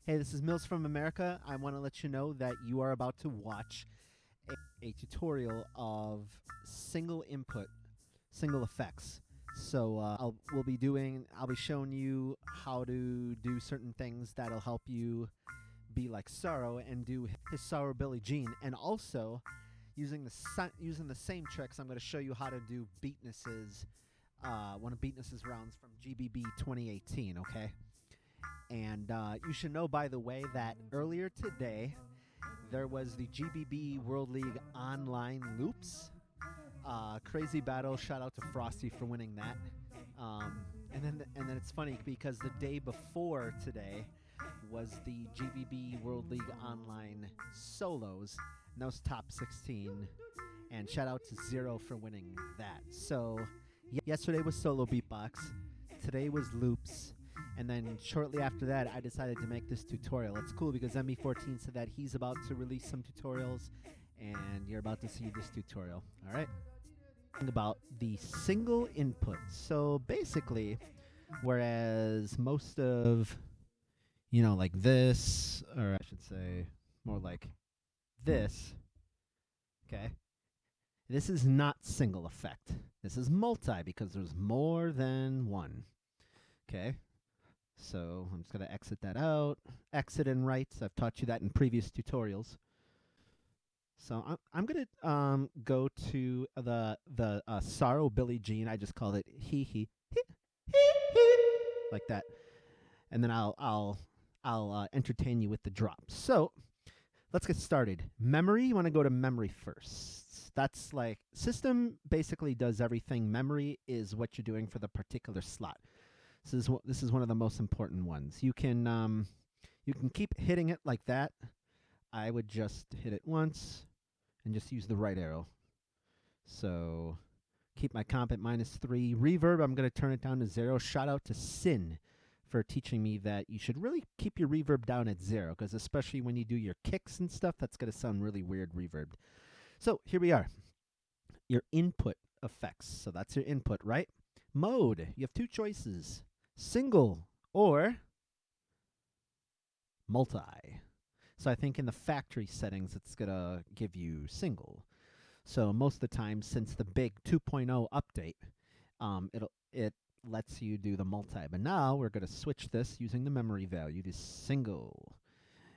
Hey, this is Milz from America. I want to let you know that you are about to watch a tutorial of single input, single effects. So I'll be showing you how to do certain things that'll help you be like Saro and do his Saww Billie Jean, and also using the same tricks. I'm going to show you how to do Beatness's one of Beatness's rounds from GBB 2018. Okay. And you should know, by the way, that earlier today there was the GBB World League online loops. Crazy battle. Shout out to Frosty for winning that. And then it's funny because the day before today was the GBB World League online solos. And that was top 16. And shout out to Zero for winning that. So yesterday was solo beatbox. Today was loops. And then shortly after that, I decided to make this tutorial. It's cool because MB14 said that he's about to release some tutorials, and you're about to see this tutorial. All right? About the single input. So basically, whereas most of, like this, or I should say more like this, okay? This is not single effect. This is multi because there's more than one, okay? So I'm just going to exit that out. Exit and writes. I've taught you that in previous tutorials. So I'm going to go to the Saro Billie Jean. I just called it he like that, and then I'll entertain you with the drops. So let's get started. Memory. You want to go to memory first. That's like system basically does everything. Memory is what you're doing for the particular slot. This is one of the most important ones. You can keep hitting it like that. I would just hit it once and just use the right arrow. So keep my comp at -3. Reverb, I'm going to turn it down to 0. Shout out to Sin for teaching me that you should really keep your reverb down at 0, because especially when you do your kicks and stuff, that's going to sound really weird reverbed. So here we are. Your input effects. So that's your input, right? Mode. You have two choices. Single or multi. So I think in the factory settings, it's going to give you single. So most of the time, since the big 2.0 update, it lets you do the multi. But now we're going to switch this using the memory value to single.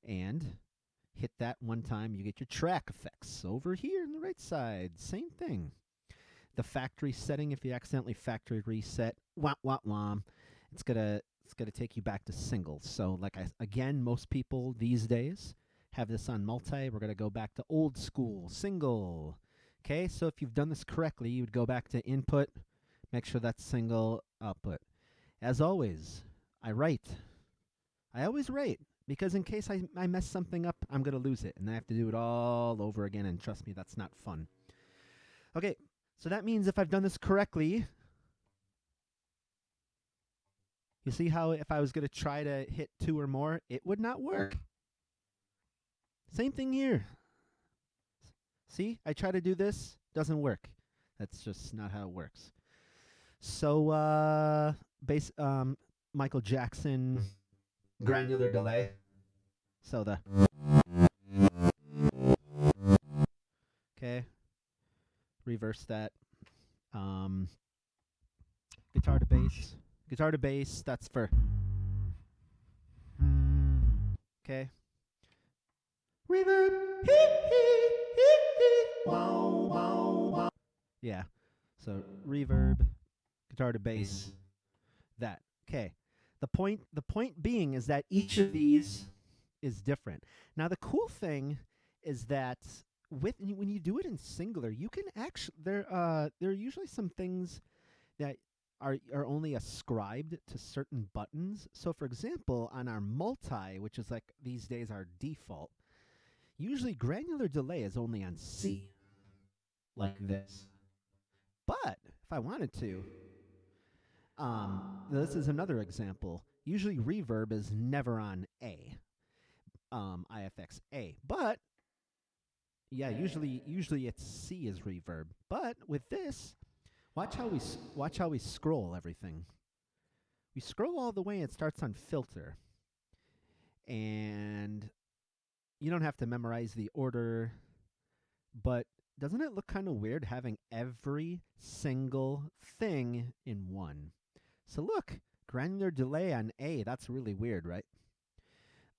And hit that one time, you get your track effects. Over here on the right side, same thing. The factory setting, if you accidentally factory reset, it's gonna take you back to single. So again, most people these days have this on multi. We're gonna go back to old school single. Okay, so if you've done this correctly, you would go back to input, make sure that's single, output. As always, I always write, because in case I mess something up, I'm gonna lose it, and I have to do it all over again, and trust me, that's not fun. Okay, so that means if I've done this correctly, you see how if I was going to try to hit 2 or more, it would not work. Same thing here. See, I try to do this, doesn't work. That's just not how it works. So, Michael Jackson, granular delay. So okay, reverse that. Guitar to bass. Guitar to bass, that's for. Okay. Reverb. Yeah. So reverb, guitar to bass, that. Okay. The point being is that each of these is different. Now the cool thing is that when you do it in singular, you can actually there are usually some things that are only ascribed to certain buttons. So for example, on our multi, which is like these days our default, usually granular delay is only on C, like this. But if I wanted to, this is another example. Usually reverb is never on A, IFX A. But yeah, usually it's C is reverb. But with this, watch how we scroll everything. We scroll all the way. It starts on filter, And you don't have to memorize the order, but doesn't it look kind of weird having every single thing in one? So look, granular delay on A, that's really weird, right?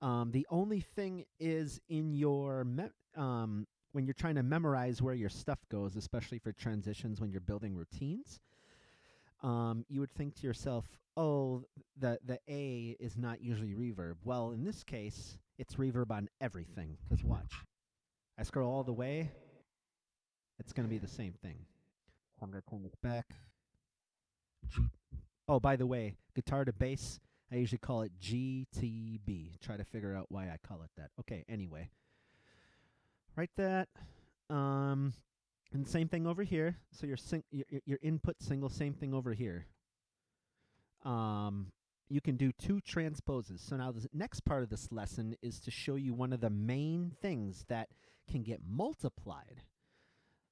The only thing is in your when you're trying to memorize where your stuff goes, especially for transitions when you're building routines, you would think to yourself, oh, the A is not usually reverb. Well, in this case, it's reverb on everything. Because watch. I scroll all the way, it's going to be the same thing. I'm going to turn this back. G. Oh, by the way, guitar to bass, I usually call it GTB. Try to figure out why I call it that. Okay, anyway. Write that. And same thing over here. So your input single, same thing over here. You can do 2 transposes. So now the next part of this lesson is to show you one of the main things that can get multiplied.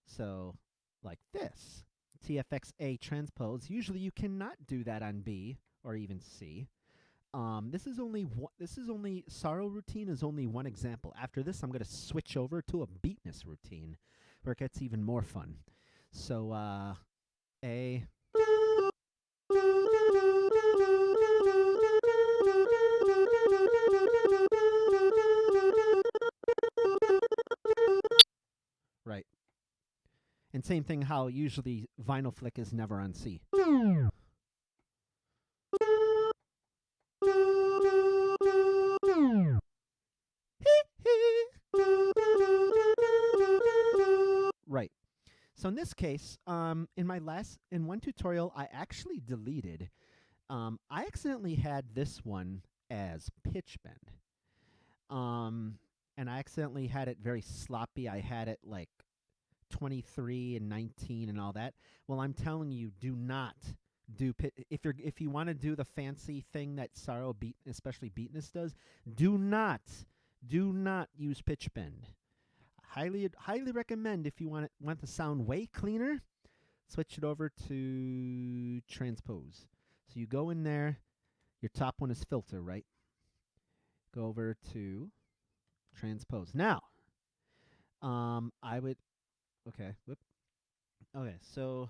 So like this, TFXA transpose. Usually you cannot do that on B or even C. This is only Saro routine is only one example. After this, I'm going to switch over to a Beatness routine where it gets even more fun. So A. Right. And same thing how usually vinyl flick is never on C. Right. So in this case, in one tutorial, I actually deleted. I accidentally had this one as pitch bend. And I accidentally had it very sloppy. I had it like 23 and 19 and all that. Well, I'm telling you, do not do if you want to do the fancy thing that Saro especially Beatness does, do not use pitch bend. Highly recommend if you want the sound way cleaner, switch it over to Transpose. So you go in there, your top one is filter, right? Go over to Transpose. Now, okay, so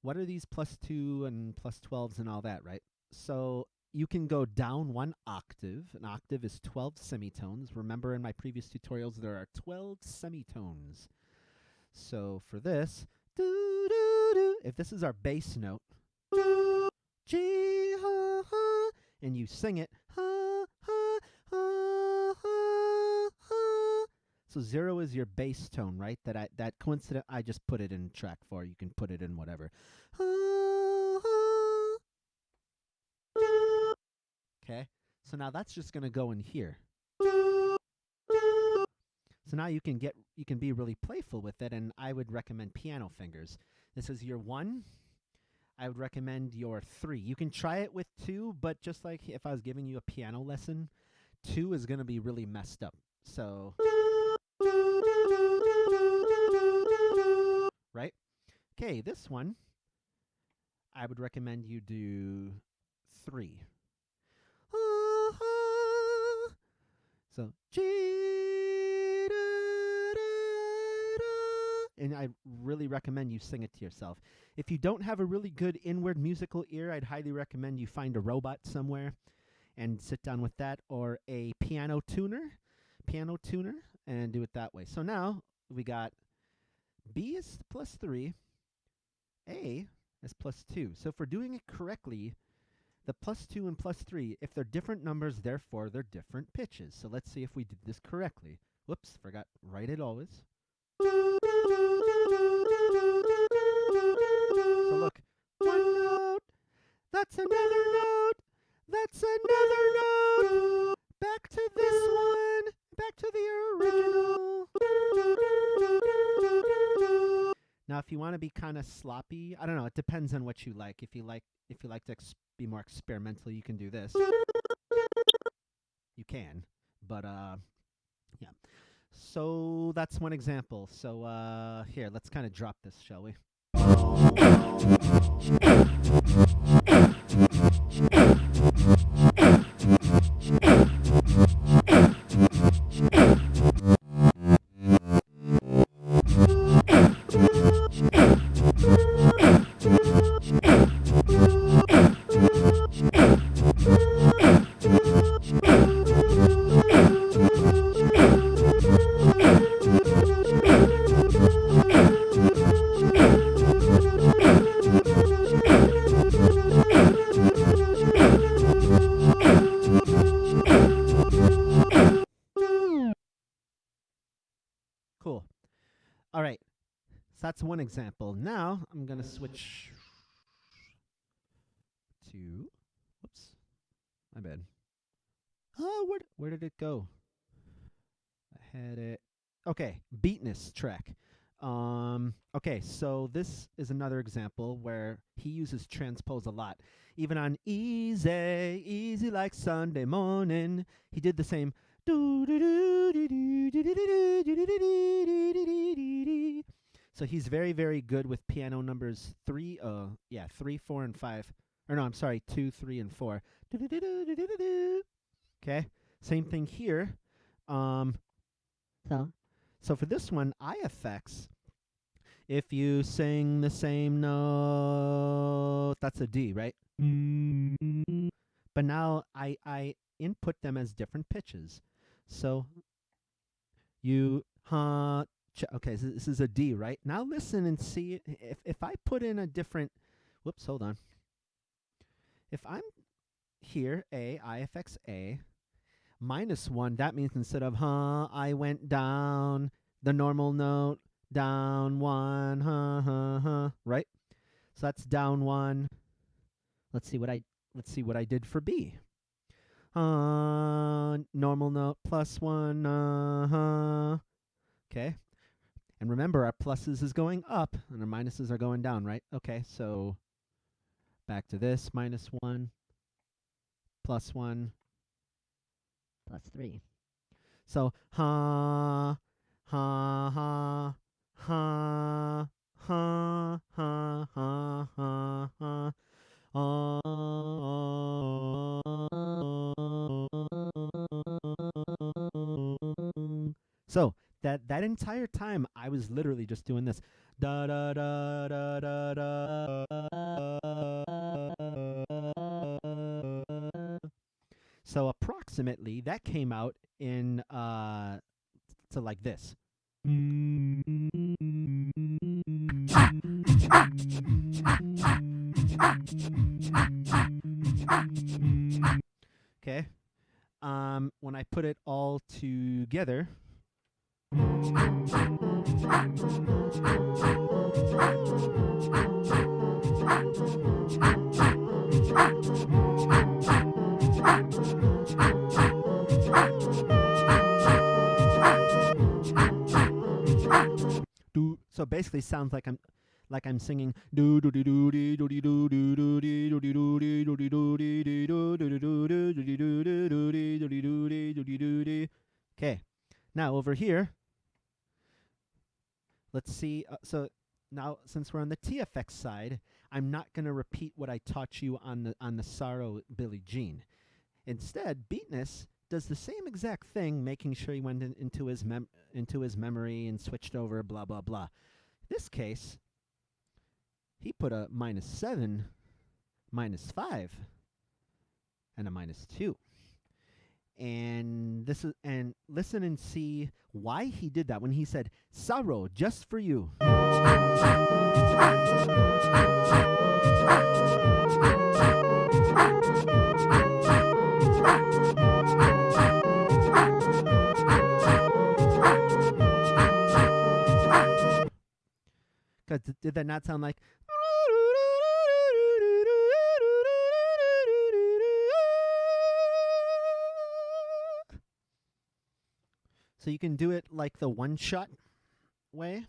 what are these +2 and +12s and all that, right? So you can go down 1 octave. An octave is 12 semitones. Remember in my previous tutorials, there are 12 semitones. So for this, if this is our bass note, G, ha, ha, and you sing it, ha, ha, ha, ha, ha. So 0 is your bass tone, right? That coincident, I just put it in track 4. You can put it in whatever. Okay, so now that's just going to go in here. So now you can be really playful with it, and I would recommend piano fingers. This is your 1. I would recommend your 3. You can try it with 2, but just like if I was giving you a piano lesson, 2 is going to be really messed up. So, right? Okay, this one, I would recommend you do 3. So, G, and I really recommend you sing it to yourself. If you don't have a really good inward musical ear, I'd highly recommend you find a robot somewhere and sit down with that, or a piano tuner, and do it that way. So now we got B is +3, A is +2. So if we're doing it correctly, the +2 and +3, if they're different numbers, therefore they're different pitches. So let's see if we did this correctly. Whoops, forgot. Write it always. So look, 1 note, that's another note, that's another note, back to this one, back to the original. Now, if you want to be kind of sloppy, I don't know, it depends on what you like. If you like to be more experimental, you can do this. You can, but yeah. So that's one example. So here, let's kind of drop this, shall we? All right. So that's one example. Now I'm going to switch to, whoops, my bad. Oh, where did it go? I had it. Okay, Beatness track. Okay, so this is another example where he uses transpose a lot. Even on easy, easy like Sunday morning, he did the same. So he's very, very good with piano numbers 3, 4, and 5. Or no, I'm sorry, 2, 3, and 4. Okay, same thing here. So for this one, IFX, if you sing the same note, that's a D, right? But now I input them as different pitches. So you, okay, so this is a D, right? Now listen and see if I put in a different, whoops, hold on. If I'm here, A, IFX A, -1, that means instead of I went down the normal note, down 1, right? So that's down 1. Let's see what I did for B. Normal note +1, okay. And remember, our pluses is going up and our minuses are going down, right? Okay, so back to this, -1, +1, +3. So ha ha ha ha ha ha ha ha ha. So that entire time I was literally just doing this. Da da da da da da. So approximately that came out in so like this. Okay. When I put it all together, so basically sounds like I'm singing do do do do do do do do do do do do do do do do do. Okay, now over here, let's see. So now since we're on the TFX side, I'm not going to repeat what I taught you on the Saro Billie Jean. Instead, Beatness does the same exact thing, making sure he went into his memory and switched over, blah blah blah. This case, he put a -7, -5, and a -2. And listen and see why he did that when he said, Saro, just for you. Did that not sound like? So you can do it like the one-shot way.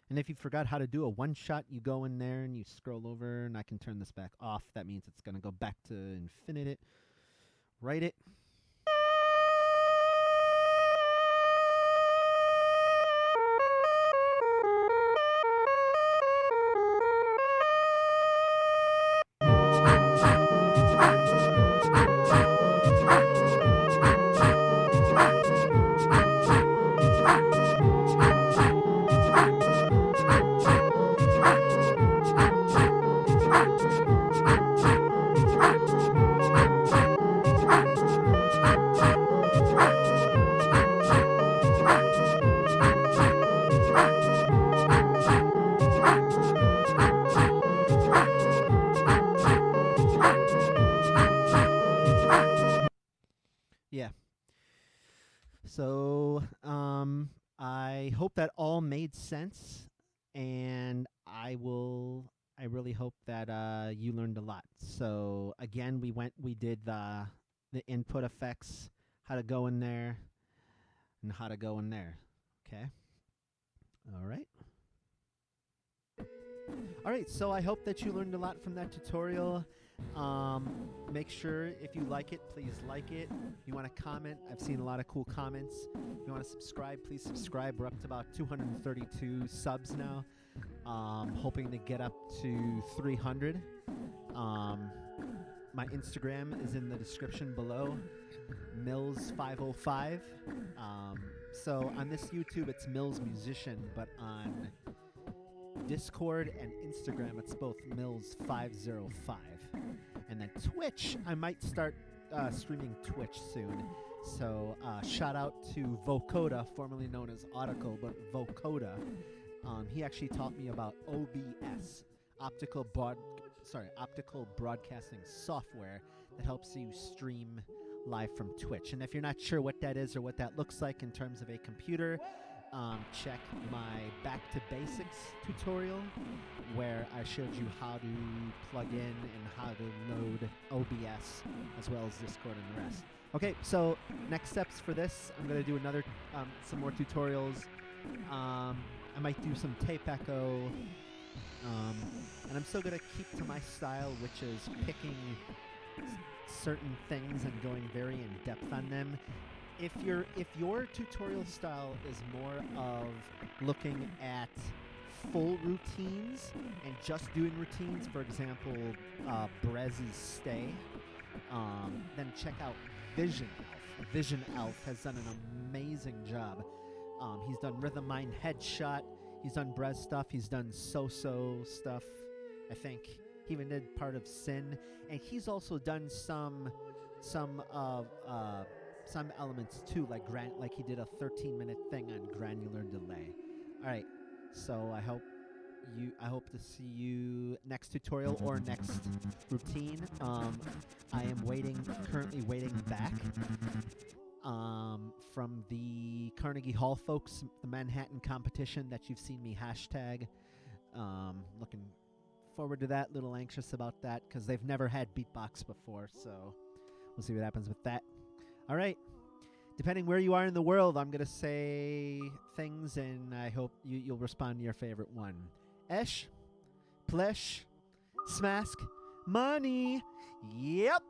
And if you forgot how to do a one-shot, you go in there and you scroll over, and I can turn this back off. That means it's going to go back to infinite. Write it. Yeah. So, I hope that all made sense, and I really hope that you learned a lot. So again, we did the input effects, how to go in there, and how to go in there. Okay. All right. All right, so I hope that you learned a lot from that tutorial. Make sure if you like it, please like it. If you want to comment, I've seen a lot of cool comments. If you want to subscribe, please subscribe. We're up to about 232 subs now. Hoping to get up to 300. My Instagram is in the description below, Milz505. So on this YouTube, it's Milz Musician, but on Discord and Instagram, it's both Milz505. And then Twitch, I might start streaming Twitch soon. So shout out to Vocoda, formerly known as Auticle, but Vocoda. He actually taught me about OBS, optical broadcasting software that helps you stream live from Twitch. And if you're not sure what that is or what that looks like in terms of a computer, check my Back to Basics tutorial where I showed you how to plug in and how to load OBS as well as Discord and the rest. Okay, so next steps for this, I'm going to do another, some more tutorials. I might do some tape echo, and I'm still going to keep to my style, which is picking certain things and going very in depth on them. If your tutorial style is more of looking at full routines and just doing routines, for example, Brez's Stay, then check out Vision Elf. Vision Elf has done an amazing job. He's done Rhythm Mind Headshot. He's done Brez stuff. He's done So-So stuff. I think he even did part of Sin, and he's also done some elements too, like he did a 13-minute thing on granular delay. All right, so I hope to see you next tutorial or next routine. I am currently waiting back from the Carnegie Hall folks, the Manhattan competition that you've seen me hashtag. Looking forward to that, little anxious about that because they've never had beatbox before, so we'll see what happens with that. All right. Depending where you are in the world, I'm going to say things, and I hope you'll respond to your favorite one. Esh, plesh, smask, money. Yep.